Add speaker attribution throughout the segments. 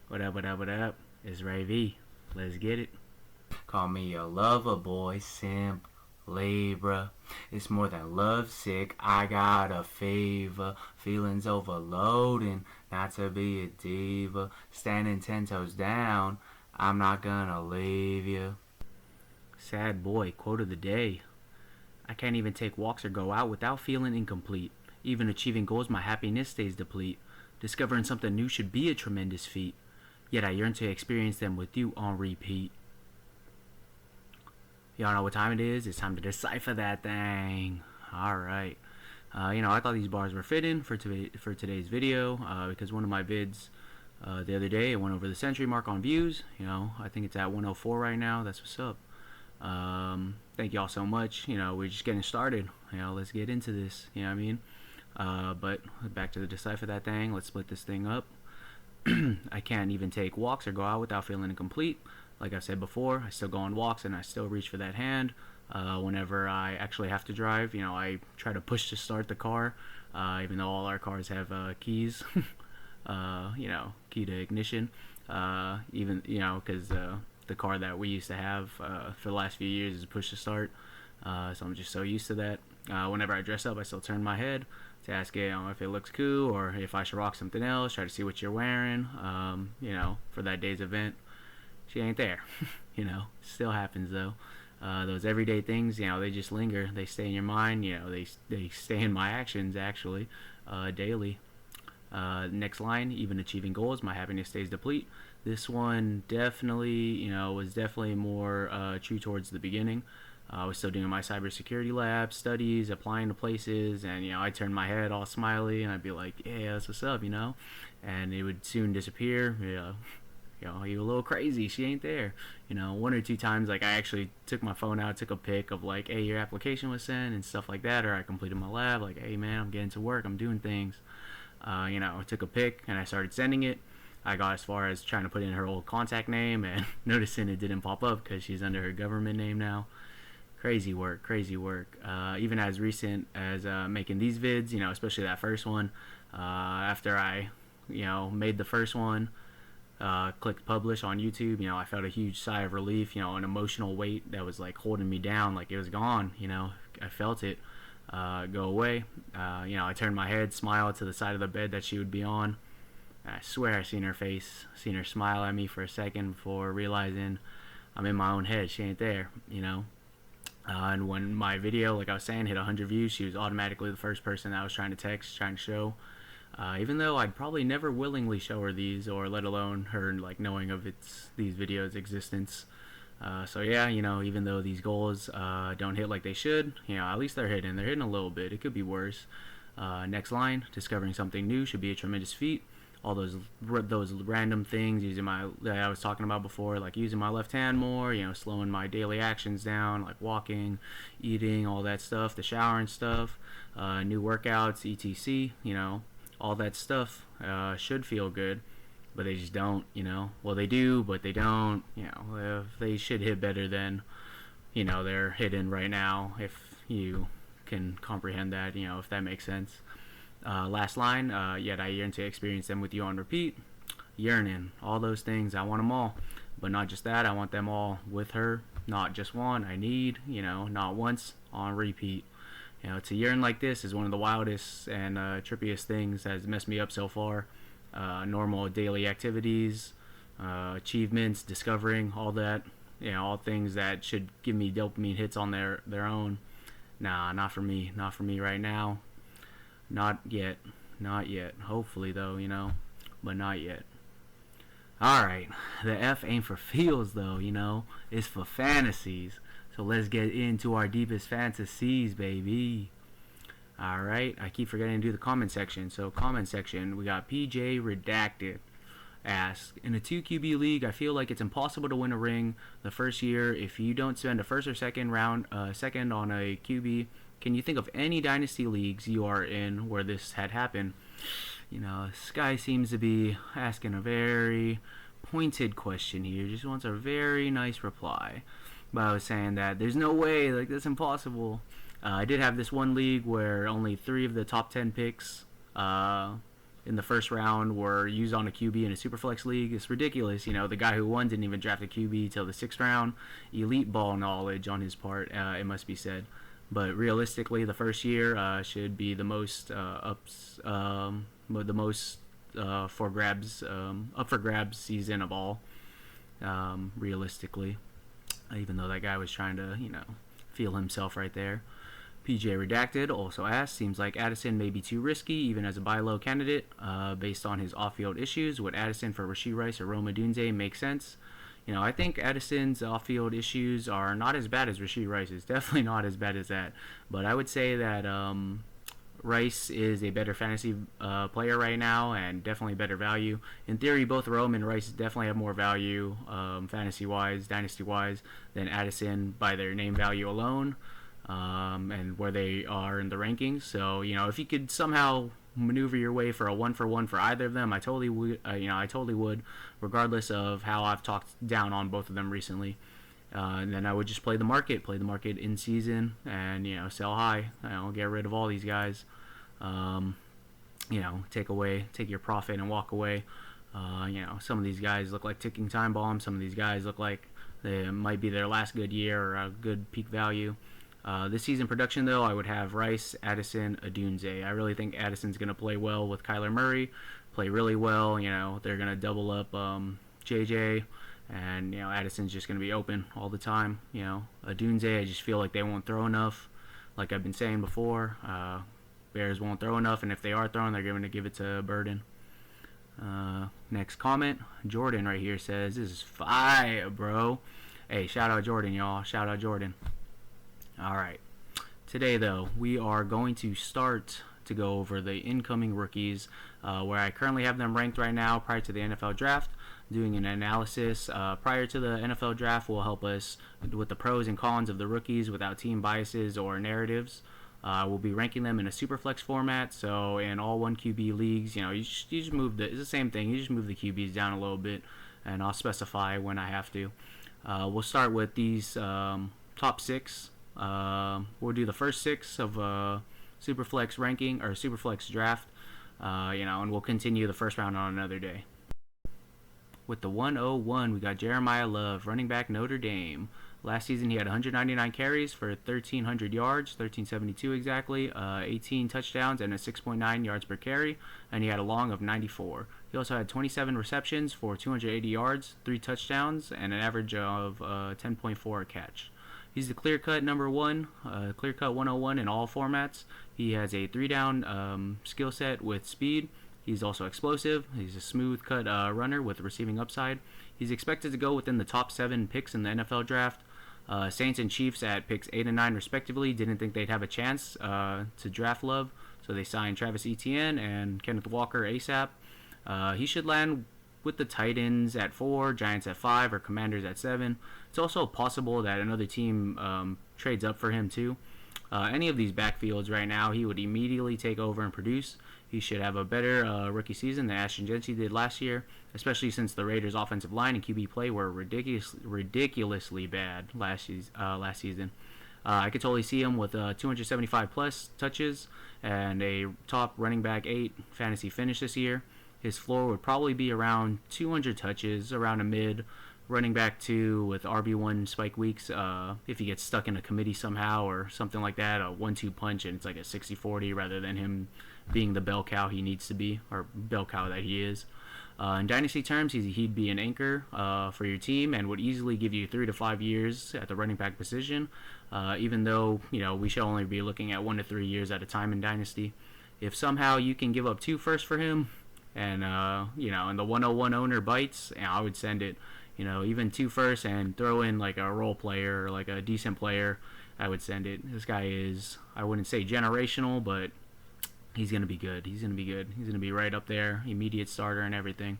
Speaker 1: What up, what up, what up? It's Ray V. Let's get it.
Speaker 2: Call me a lover boy, simp, Libra. It's more than love sick, I got a fever. Feelings overloading, not to be a diva. Standing 10 toes down, I'm not gonna leave you.
Speaker 1: Sad boy, quote of the day. I can't even take walks or go out without feeling incomplete. Even achieving goals, my happiness stays deplete. Discovering something new should be a tremendous feat. Yet I yearn to experience them with you on repeat. Y'all know what time it is? It's time to decipher that thing. Alright. I thought these bars were fitting for today's video because one of my vids the other day, it went over the century mark on views. I think it's at 104 right now. That's what's up. Thank y'all so much. We're just getting started. Let's get into this. You know what I mean? But back to the decipher that thing. Let's split this thing up. I can't even take walks or go out without feeling incomplete. Like I've said before, I still go on walks and I still reach for that hand. Whenever I actually have to drive, I try to push to start the car, even though all our cars have keys, key to ignition. Because the car that we used to have for the last few years is push to start. So I'm just so used to that. Whenever I dress up, I still turn my head to ask it, if it looks cool or if I should rock something else. Try to see what you're wearing, for that day's event. She ain't there. Still happens though. Those everyday things, they just linger. They stay in your mind. They stay in my actions actually, daily. Next line, even achieving goals, my happiness stays deplete. This one definitely, was definitely more true towards the beginning. I was still doing my cybersecurity lab studies, applying to places, and I turned my head all smiley, and I'd be like, "Yeah, that's what's up," and it would soon disappear. You're a little crazy. She ain't there. One or two times, like I actually took my phone out, took a pic of like, "Hey, your application was sent," and stuff like that, or I completed my lab, like, "Hey, man, I'm getting to work. I'm doing things." I took a pic and I started sending it. I got as far as trying to put in her old contact name and noticing it didn't pop up because she's under her government name now. Crazy work. Even as recent as making these vids, especially that first one. After I, made the first one, clicked publish on YouTube, I felt a huge sigh of relief, an emotional weight that was like holding me down, like it was gone, I felt it go away. I turned my head, smiled to the side of the bed that she would be on. I swear I seen her face, seen her smile at me for a second before realizing I'm in my own head. She ain't there, and when my video, like I was saying, hit 100 views, she was automatically the first person that I was trying to text, trying to show. Even though I'd probably never willingly show her these, or let alone her like knowing of these videos' existence. So yeah, even though these goals don't hit like they should, at least they're hitting. They're hitting a little bit. It could be worse. Next line: discovering something new should be a tremendous feat. All those random things, that I was talking about before, like using my left hand more, slowing my daily actions down, like walking, eating, all that stuff, the shower and stuff, new workouts, etc. All that stuff should feel good, but they just don't. Well, they do, but they don't. They should hit better than they're hitting right now, if you can comprehend that, if that makes sense. Last line, yet I yearn to experience them with you on repeat. Yearning, all those things, I want them all, but not just that, I want them all with her, not just one. I need, not once, on repeat. To yearn like this is one of the wildest and trippiest things that has messed me up so far. Normal daily activities, achievements, discovering, all that, all things that should give me dopamine hits on their own. Nah, not for me right now. Not yet. Hopefully though, but not yet. Alright, the F ain't for feels though, it's for fantasies. So let's get into our deepest fantasies, baby. Alright, I keep forgetting to do the comment section. So comment section, we got PJ Redacted asks, in a 2QB league, I feel like it's impossible to win a ring the first year if you don't spend a first or second on a QB. Can you think of any dynasty leagues you are in where this had happened? This guy seems to be asking a very pointed question here. Just wants a very nice reply. But I was saying that there's no way, like, that's impossible. I did have this one league where only 3 of the top 10 picks in the first round were used on a QB in a SuperFlex league. It's ridiculous. The guy who won didn't even draft a QB till the 6th round. Elite ball knowledge on his part, it must be said. But realistically, the first year should be the most up for grabs season of all. Realistically, even though that guy was trying to feel himself right there. PJ Redacted also asked, seems like Addison may be too risky even as a buy low candidate based on his off-field issues. Would Addison for Rashee Rice or Rome Odunze make sense? I think Addison's off-field issues are not as bad as Rashee Rice's. Definitely not as bad as that. But I would say that Rice is a better fantasy player right now and definitely better value. In theory, both Rome and Rice definitely have more value fantasy-wise, dynasty-wise, than Addison by their name value alone and where they are in the rankings. So, if you could somehow maneuver your way for a 1-for-1 for either of them, I totally would. I totally would, regardless of how I've talked down on both of them recently. And then I would just play the market in season, and sell high. Get rid of all these guys. Take your profit and walk away. Some of these guys look like ticking time bombs. Some of these guys look like they might be their last good year or a good peak value. This season production, though, I would have Rice, Addison, Odunze. I really think Addison's going to play well with Kyler Murray, play really well. They're going to double up JJ, and Addison's just going to be open all the time. Odunze, I just feel like they won't throw enough. Like I've been saying before, Bears won't throw enough, and if they are throwing, they're going to give it to Burden. Next comment, Jordan right here says, "This is fire, bro." Hey, shout out Jordan, y'all. Shout out Jordan. Alright, today though, we are going to start to go over the incoming rookies, where I currently have them ranked right now prior to the NFL draft. Doing an analysis prior to the NFL draft will help us with the pros and cons of the rookies without team biases or narratives. We'll be ranking them in a SuperFlex format, so in all 1QB leagues, you just move it's the same thing, you just move the QBs down a little bit, and I'll specify when I have to. We'll start with these top 6. We'll do the first 6 of SuperFlex ranking or SuperFlex draft, and we'll continue the first round on another day. With the 101, we got Jeremiyah Love, running back, Notre Dame. Last season, he had 199 carries for 1,300 yards, 1,372 exactly, 18 touchdowns, and a 6.9 yards per carry, and he had a long of 94. He also had 27 receptions for 280 yards, 3 touchdowns, and an average of 10.4 a catch. He's the clear-cut number 1, clear-cut 101 in all formats. He has a 3-down skill set with speed. He's also explosive. He's a smooth-cut runner with receiving upside. He's expected to go within the top 7 picks in the NFL draft. Saints and Chiefs at picks 8 and 9 respectively didn't think they'd have a chance to draft Love, so they signed Travis Etienne and Kenneth Walker ASAP. He should land with the Titans at 4, Giants at 5, or Commanders at 7. It's also possible that another team trades up for him too. Any of these backfields right now, he would immediately take over and produce. He should have a better rookie season than Ashton Jeanty did last year, especially since the Raiders' offensive line and QB play were ridiculously bad last season. I could totally see him with 275 plus touches and a top running back 8 fantasy finish this year. His floor would probably be around 200 touches, around a mid running back 2 with RB1 spike weeks. If he gets stuck in a committee somehow or something like that, a 1-2 punch and it's like a 60-40 rather than him being the bell cow he needs to be, or bell cow that he is. In dynasty terms, he'd be an anchor for your team and would easily give you 3 to 5 years at the running back position, even though we should only be looking at 1 to 3 years at a time in dynasty. If somehow you can give up 2 firsts for him, and and the 101 owner bites, I would send it. Even 2 firsts and throw in like a role player or like a decent player, I would send it. This guy is, I wouldn't say generational, but he's going to be good. He's going to be right up there, immediate starter and everything,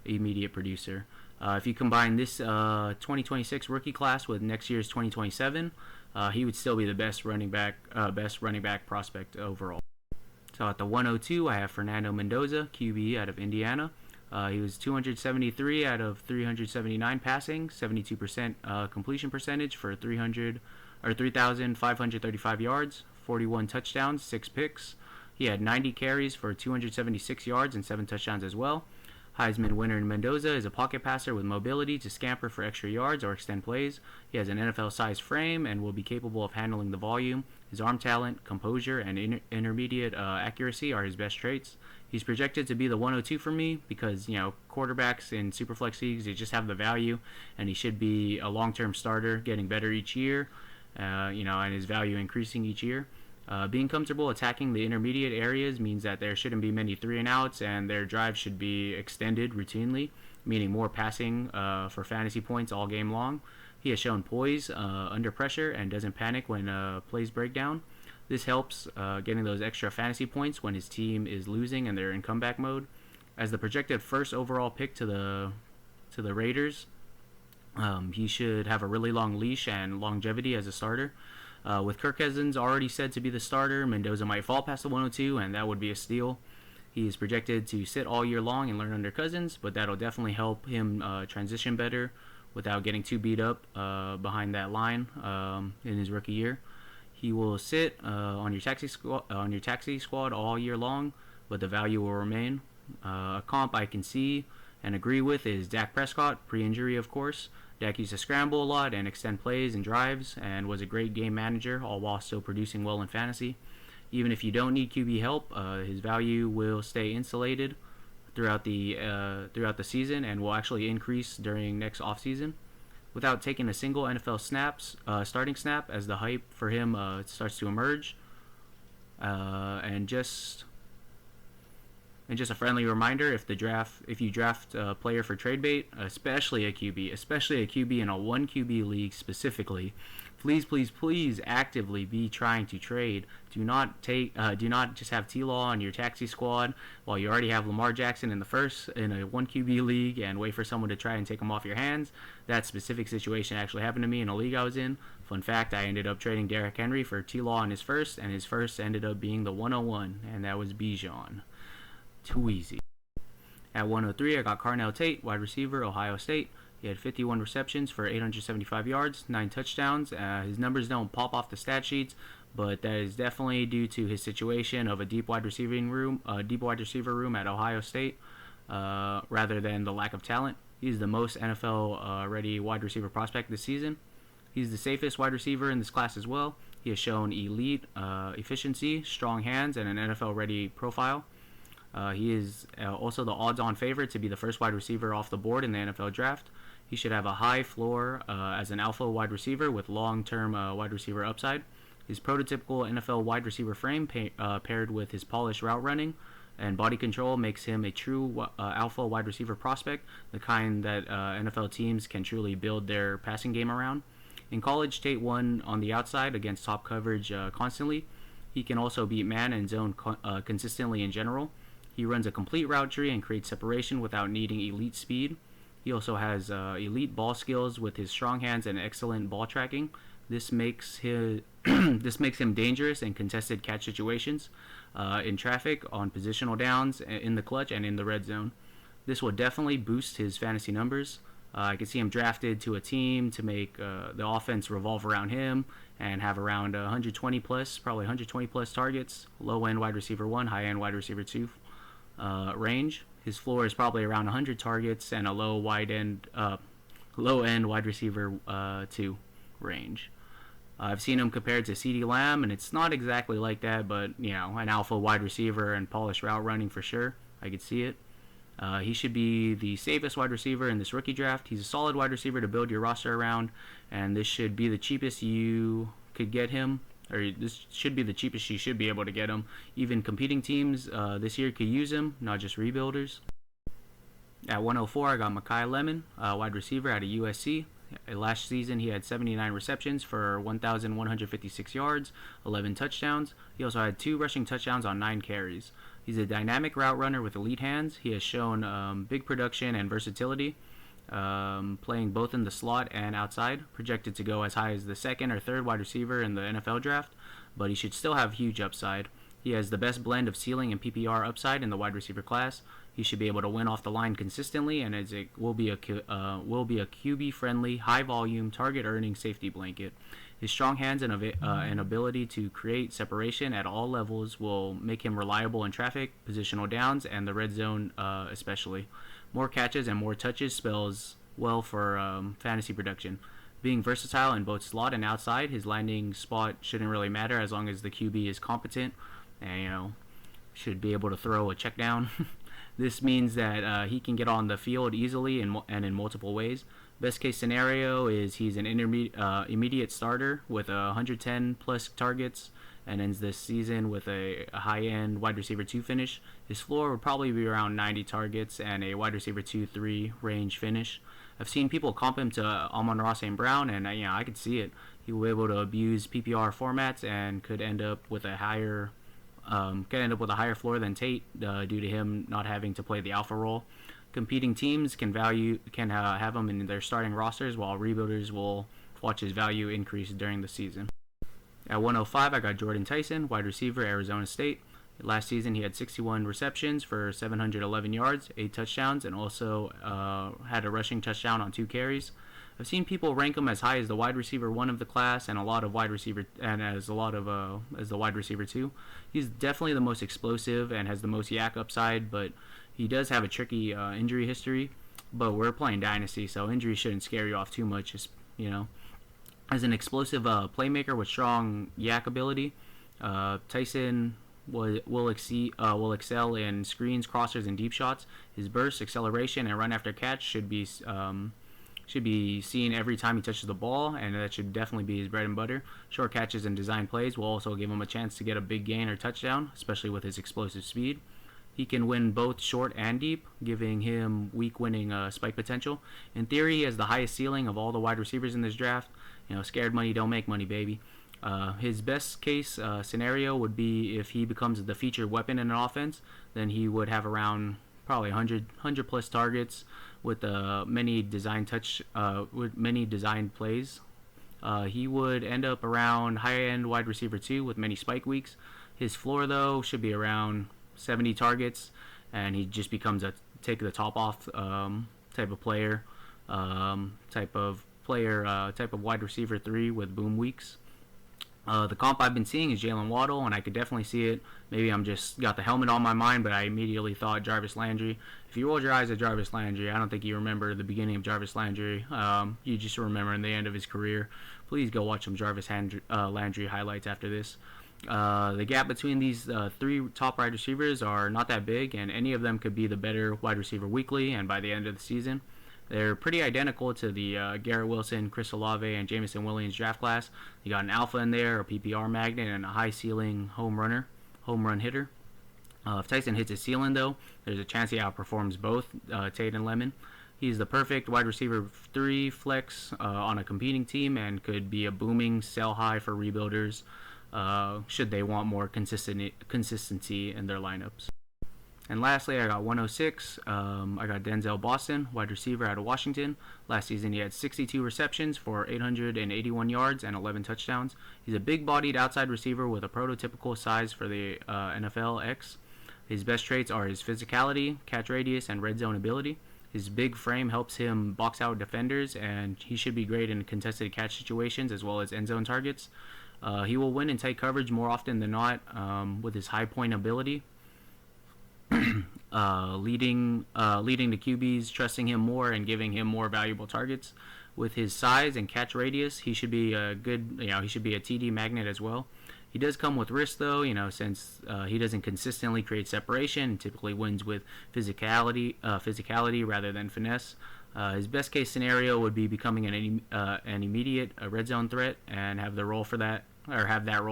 Speaker 1: immediate producer. If you combine this 2026 rookie class with next year's 2027, he would still be the best running back prospect overall. So at the 102, I have Fernando Mendoza, QB out of Indiana. He was 273 out of 379 passing, 72% completion percentage for 3,535 yards, 41 touchdowns, 6 picks. He had 90 carries for 276 yards and 7 touchdowns as well. Heisman winner Mendoza is a pocket passer with mobility to scamper for extra yards or extend plays. He has an NFL-sized frame and will be capable of handling the volume. His arm talent, composure, and intermediate accuracy are his best traits. He's projected to be the 102 for me because, quarterbacks in SuperFlex leagues, they just have the value, and he should be a long-term starter, getting better each year, and his value increasing each year. Being comfortable attacking the intermediate areas means that there shouldn't be many 3-and-outs, and their drives should be extended routinely, meaning more passing for fantasy points all game long. He has shown poise under pressure and doesn't panic when plays break down. This helps getting those extra fantasy points when his team is losing and they're in comeback mode. As the projected first overall pick to the Raiders, he should have a really long leash and longevity as a starter. With Kirk Cousins already said to be the starter, Mendoza might fall past the 102, and that would be a steal. He is projected to sit all year long and learn under Cousins, but that'll definitely help him transition better without getting too beat up behind that line in his rookie year. He will sit on your taxi squad all year long, but the value will remain. A comp I can see and agree with is Dak Prescott, pre-injury of course. Dak used to scramble a lot and extend plays and drives and was a great game manager, all while still producing well in fantasy. Even if you don't need QB help, his value will stay insulated throughout the season and will actually increase during next offseason. Without taking a single NFL starting snap as the hype for him starts to emerge. And just a friendly reminder: if you draft a player for trade bait, especially a QB in a 1 QB league specifically, please actively be trying to trade. Do not just have T-Law on your taxi squad while you already have Lamar Jackson in a 1 QB league and wait for someone to try and take him off your hands. That specific situation actually happened to me in a league I was in. Fun fact: I ended up trading Derrick Henry for T-Law on his first, and his first ended up being the 101, and that was Bijan. Too easy. At 103, I got Carnell Tate, wide receiver, Ohio State. He had 51 receptions for 875 yards, 9 touchdowns. His numbers don't pop off the stat sheets, but that is definitely due to his situation of a deep wide receiver room at Ohio State, rather than the lack of talent. He's the most NFL-ready wide receiver prospect this season. He's the safest wide receiver in this class as well. He has shown elite efficiency, strong hands, and an NFL-ready profile. He is also the odds-on favorite to be the first wide receiver off the board in the NFL draft. He should have a high floor as an alpha wide receiver with long-term wide receiver upside. His prototypical NFL wide receiver frame paired with his polished route running and body control makes him a true alpha wide receiver prospect, the kind that NFL teams can truly build their passing game around. In college, Tate won on the outside against top coverage constantly. He can also beat man and zone consistently in general. He runs a complete route tree and creates separation without needing elite speed. He also has elite ball skills with his strong hands and excellent ball tracking. This makes him dangerous in contested catch situations, in traffic, on positional downs, in the clutch, and in the red zone. This will definitely boost his fantasy numbers. I could see him drafted to a team to make the offense revolve around him and have around 120 plus targets, low-end wide receiver 1, high-end wide receiver 2 range. His floor is probably around 100 targets and a low-end wide receiver 2 range. I've seen him compared to CeeDee Lamb, and it's not exactly like that, but an alpha wide receiver and polished route running for sure. I could see it. He should be the safest wide receiver in this rookie draft. He's a solid wide receiver to build your roster around, and this should be the cheapest you could get him, or this should be the cheapest you should be able to get him. Even competing teams this year could use him, not just rebuilders. At 104, I got Makai Lemon, wide receiver out of USC. Last season, he had 79 receptions for 1,156 yards, 11 touchdowns. He also had 2 rushing touchdowns on 9 carries. He's a dynamic route runner with elite hands. He has shown big production and versatility, playing both in the slot and outside. Projected to go as high as the second or third wide receiver in the NFL draft, but he should still have huge upside. He has the best blend of ceiling and PPR upside in the wide receiver class. He should be able to win off the line consistently, and will be a QB-friendly, high-volume, target-earning safety blanket. His strong hands and ability to create separation at all levels will make him reliable in traffic, positional downs, and the red zone especially. More catches and more touches spells well for fantasy production. Being versatile in both slot and outside, his landing spot shouldn't really matter as long as the QB is competent and, should be able to throw a check down. This means that he can get on the field easily and in multiple ways. Best case scenario is he's an immediate starter with 110 plus targets and ends this season with a high-end wide receiver 2 finish. His floor would probably be around 90 targets and a wide receiver 2-3 range finish. I've seen people comp him to Amon-Ra St. Brown, and I could see it. He will be able to abuse PPR formats and could end up with a higher floor than Tate due to him not having to play the alpha role. Competing teams can have him in their starting rosters, while rebuilders will watch his value increase during the season. At 105, I got Jordyn Tyson, wide receiver, Arizona State. Last season, he had 61 receptions for 711 yards, 8 touchdowns, and also had a rushing touchdown on 2 carries. I've seen people rank him as high as the wide receiver 1 of the class, and as the wide receiver 2. He's definitely the most explosive and has the most yak upside, but he does have a tricky injury history. But we're playing Dynasty, so injuries shouldn't scare you off too much. As an explosive playmaker with strong yak ability, Tyson will excel in screens, crossers, and deep shots. His burst, acceleration, and run after catch should be seen every time he touches the ball, and that should definitely be his bread and butter. Short catches and design plays will also give him a chance to get a big gain or touchdown, especially with his explosive speed. He can win both short and deep, giving him week-winning spike potential. In theory, he has the highest ceiling of all the wide receivers in this draft. Scared money don't make money, baby. His best case scenario would be if he becomes the featured weapon in an offense, then he would have around probably 100 plus targets with many designed plays. He would end up around high-end wide receiver 2 with many spike weeks. His floor, though, should be around 70 targets, and he just becomes a take the top off type of player, type of wide receiver 3 with boom weeks. The comp I've been seeing is Jalen Waddle, and I could definitely see it. Maybe I'm just got the helmet on my mind, but I immediately thought Jarvis Landry. If you rolled your eyes at Jarvis Landry, I don't think you remember the beginning of Jarvis Landry. You just remember the end of his career. Please go watch some Jarvis Landry highlights after this. The gap between these 3 top wide receivers are not that big, and any of them could be the better wide receiver weekly and by the end of the season. They're pretty identical to the Garrett Wilson, Chris Olave, and Jameson Williams draft class. You got an alpha in there, a PPR magnet, and a high ceiling home run hitter. If Tyson hits his ceiling, though, there's a chance he outperforms both Tate and Lemon. He's the perfect wide receiver 3 flex on a competing team and could be a booming sell high for rebuilders should they want more consistency in their lineups. And lastly, I got 106. I got Denzel Boston, wide receiver out of Washington. Last season, he had 62 receptions for 881 yards and 11 touchdowns. He's a big-bodied outside receiver with a prototypical size for the NFL X. His best traits are his physicality, catch radius, and red zone ability. His big frame helps him box out defenders, and he should be great in contested catch situations as well as end zone targets. He will win in tight coverage more often than not with his high point ability. Leading the QBs, trusting him more and giving him more valuable targets. With his size and catch radius, he should be a good, he should be a TD magnet as well. He does come with risk though, since he doesn't consistently create separation and typically wins with physicality rather than finesse. His best case scenario would be becoming an immediate red zone threat and have that role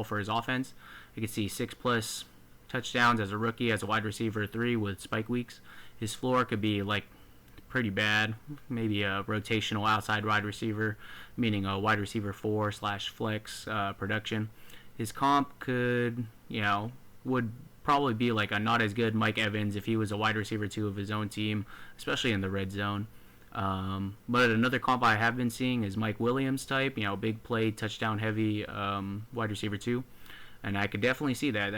Speaker 1: for his offense. You can see 6+ touchdowns as a rookie, as a wide receiver 3 with spike weeks. His floor could be pretty bad, maybe a rotational outside wide receiver, meaning a wide receiver 4/flex production. His comp would probably be a not as good Mike Evans if he was a wide receiver 2 of his own team, especially in the red zone. But another comp I have been seeing is Mike Williams type, big play, touchdown heavy wide receiver 2. And I could definitely see that.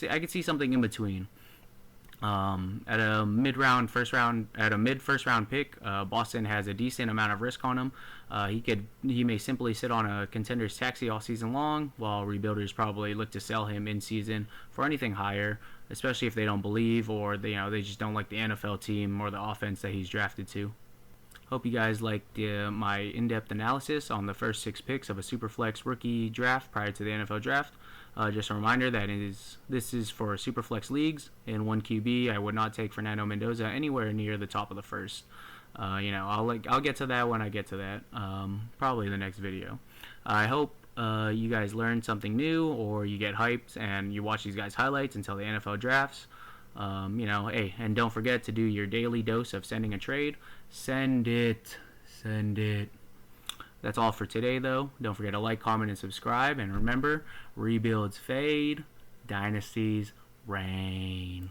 Speaker 1: I could see something in between. At a mid first round pick, Boston has a decent amount of risk on him. He may simply sit on a contender's taxi all season long, while rebuilders probably look to sell him in season for anything higher, especially if they don't believe or they just don't like the NFL team or the offense that he's drafted to. Hope you guys liked my in-depth analysis on the first 6 picks of a SuperFlex rookie draft prior to the NFL draft. Just a reminder that this is for SuperFlex leagues. In 1 QB, I would not take Fernando Mendoza anywhere near the top of the first. I'll get to that when I get to that. Probably the next video. I hope you guys learned something new, or you get hyped and you watch these guys' highlights until the NFL drafts. Hey, and don't forget to do your daily dose of sending a trade. Send it. That's all for today, though. Don't forget to like, comment, and subscribe. And remember, rebuilds fade, dynasties reign.